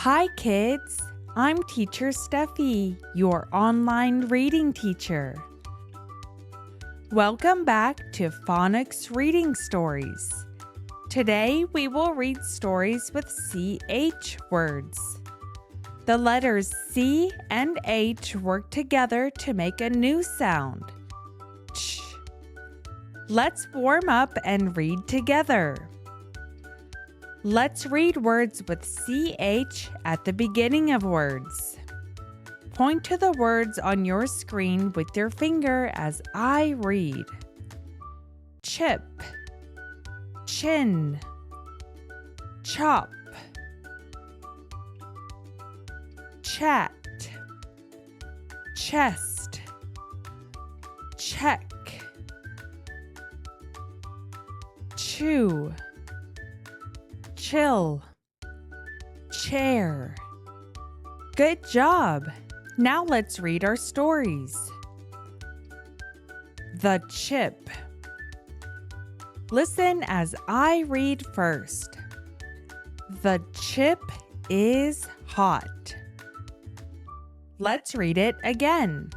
Hi kids, I'm teacher Stephie, your online reading teacher. Welcome back to Phonics Reading Stories. Today we will read stories with CH words. The letters C and H work together to make a new sound, ch. Let's warm up and read together. Let's read words with CH at the beginning of words. Point to the words on your screen with your finger as I read. Chip, chin, chop, chat, chest, check, chew, chill, chair. Good job! Now let's read our stories. The chip. Listen as I read first. The chip is hot. Let's read it again.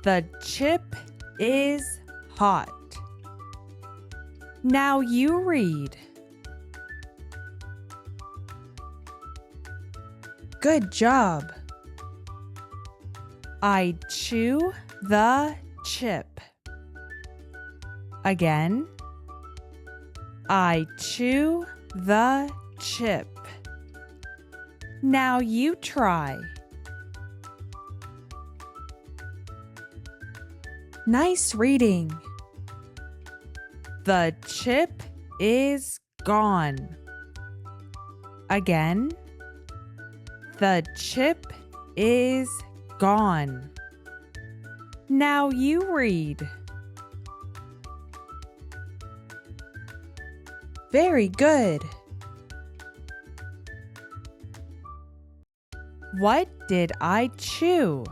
The chip is hot. Now you read. Good job. I chew the chip. Again. I chew the chip. Now you try. Nice reading. The chip is gone. Again. The chip is gone. Now you read. Very good. What did I chew?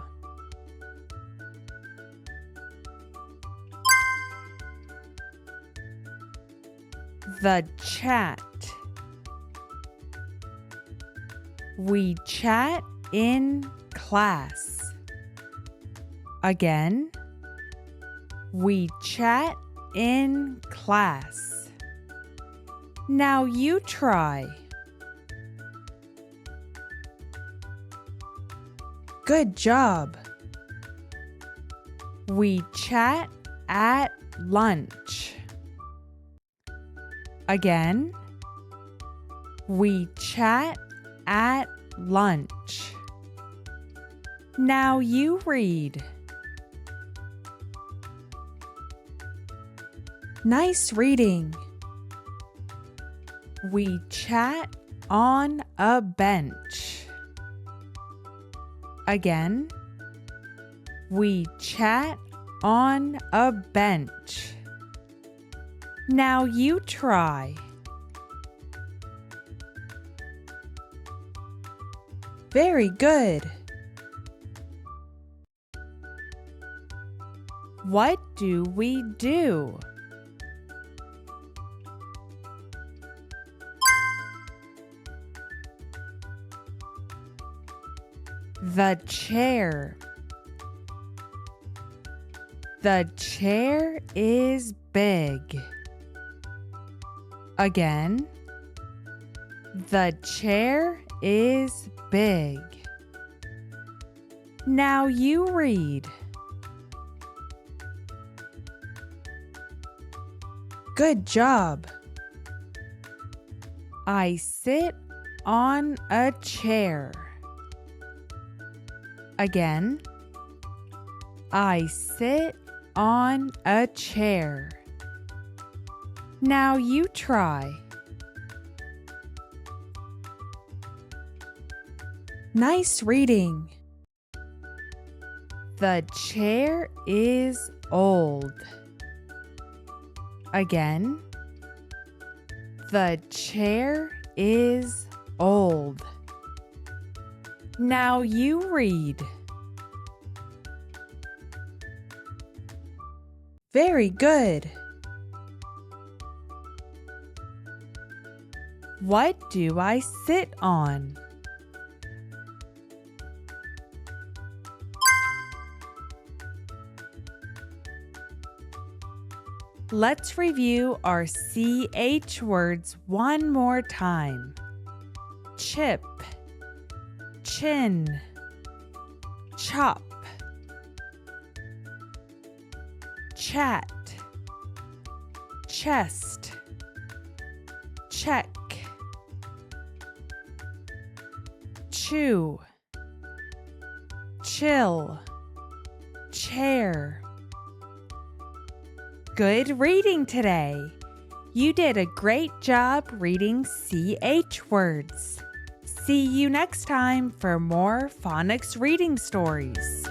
The chat. We chat in class. Again. We chat in class. Now you try. Good job. We chat at lunch. Again. We chat at lunch. Now you read. Nice reading. We chat on a bench. Again. We chat on a bench. Now you try. Very good. What do we do? The chair. The chair is big. Again. The chair is big. Now you read. Good job. I sit on a chair. Again. I sit on a chair. Now you try. Nice reading. The chair is old. Again. The chair is old. Now you read. Very good. What do I sit on? Let's review our CH words one more time. Chip, chin, chop, chat, chest, check, chew, chill, chair. Good reading today. You did a great job reading CH words. See you next time for more phonics reading stories.